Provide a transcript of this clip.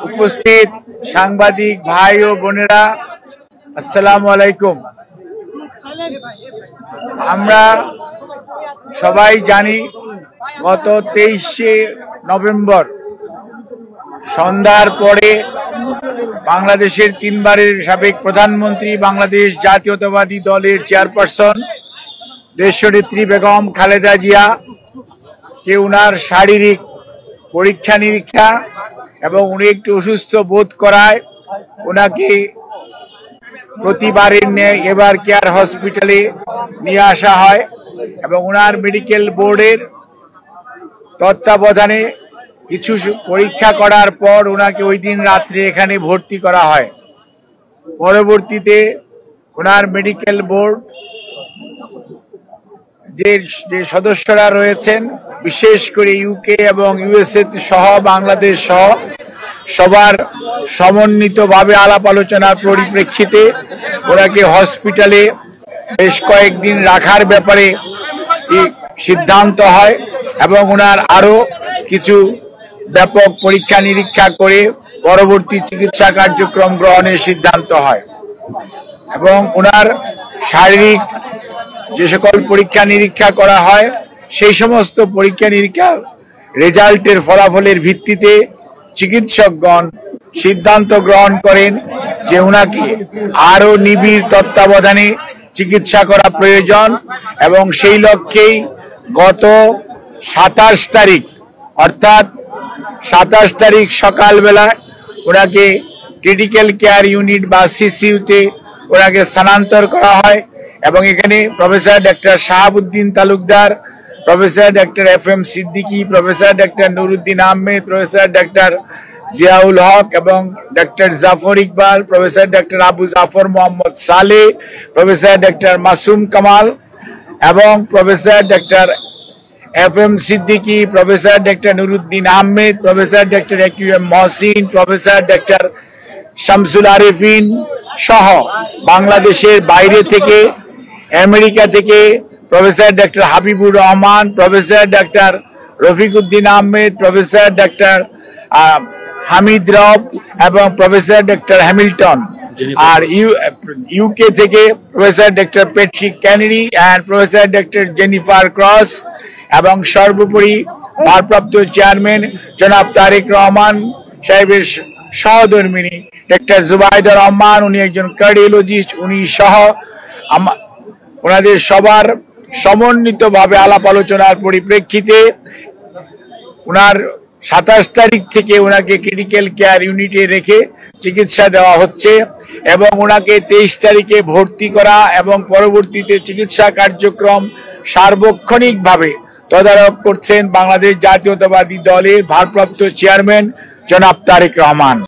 উপস্থিত সাংবাদিক ভাই ও বোনেরা, আসসালামু আলাইকুম। আমরা সবাই জানি গত 23শে নভেম্বর সন্ধ্যার পরে বাংলাদেশের তিনবারের সাবেক প্রধানমন্ত্রী, বাংলাদেশ জাতীয়তাবাদী দলের চেয়ারপারসন দেশনেত্রী বেগম খালেদা জিয়া কে উনার শারীরিক পরীক্ষা নিরীক্ষা এবং উনি একটু অসুস্থ বোধ করায় ওনাকে প্রতিবারের ন্যায় এবার কেয়ার হসপিটালে নিয়ে আসা হয় এবং ওনার মেডিকেল বোর্ডের তত্ত্বাবধানে কিছু পরীক্ষা করার পর ওনাকে ওই দিন রাত্রে এখানে ভর্তি করা হয়। পরবর্তীতে ওনার মেডিকেল বোর্ড যে সদস্যরা রয়েছেন, বিশেষ করে ইউকে এবং ইউএসএ সহ বাংলাদেশ সহ সবার সমন্বিতভাবে আলাপ আলোচনার পরিপ্রেক্ষিতে ওনাকে হসপিটালে বেশ কয়েকদিন রাখার ব্যাপারে সিদ্ধান্ত হয় এবং ওনার আরো কিছু ব্যাপক পরীক্ষা নিরীক্ষা করে পরবর্তী চিকিৎসা কার্যক্রম গ্রহণের সিদ্ধান্ত হয় এবং ওনার শারীরিক যে সকল পরীক্ষা নিরীক্ষা করা হয় সেই সমস্ত পরীক্ষা নিরীক্ষার রেজাল্টের ফলাফলের ভিত্তিতে চিকিৎসকগণ সিদ্ধান্ত গ্রহণ করেন যে ওনাকে আরো নিবিড় তত্ত্বাবধানে চিকিৎসা করা প্রয়োজন এবং সেই লক্ষ্যেই গত 27 তারিখ অর্থাৎ 27 তারিখ সকালবেলা ওনাকে ক্রিটিক্যাল কেয়ার ইউনিট বা সিসিইউতে ওনাকে স্থানান্তর করা হয় এবং এখানে professor doctor Shahabuddin Talukdar, professor doctor FM Siddiqui, professor doctor Nuruddin Ahmed, professor doctor Ziaul Haque এবং doctor Zafar Iqbal, professor doctor Abu Zafar Mohammad Saleh, professor doctor Masum Kamal এবং professor doctor FM Siddiqui, professor doctor Nuruddin Ahmed, professor doctor AQM Mohsin, professor doctor Shamsul Arefin সহ বাংলাদেশের বাইরে থেকে, আমেরিকা থেকে professor doctor Habibur Rahman, professor doctor Rafiquddin Ahmed, professor doctor Hamid Rab এবং professor doctor Hamilton, আর UK থেকে professor doctor Patrick Kennedy and professor doctor Jennifer Cross এবং সর্বোপরি ভারপ্রাপ্ত চেয়ারম্যান জনাব তারেক রহমান সাহেবের সহধর্মিনী ডক্টর জুবাইদা রহমান, উনি একজন কার্ডিওলজিস্ট, উনি সহ ওনাদের সবার সমন্বিতভাবে আলাপ আলোচনার পরিপ্রেক্ষিতে ওনার 27 তারিখ থেকে ওনাকে ক্রিটিক্যাল কেয়ার ইউনিটে রেখে চিকিৎসা দেওয়া হচ্ছে এবং ওনাকে 23 তারিখে ভর্তি করা এবং পরবর্তীতে চিকিৎসা কার্যক্রম সার্বক্ষণিকভাবে তদারক করছেন বাংলাদেশ জাতীয়তাবাদী দলের ভারপ্রাপ্ত চেয়ারম্যান জনাব তারেক রহমান।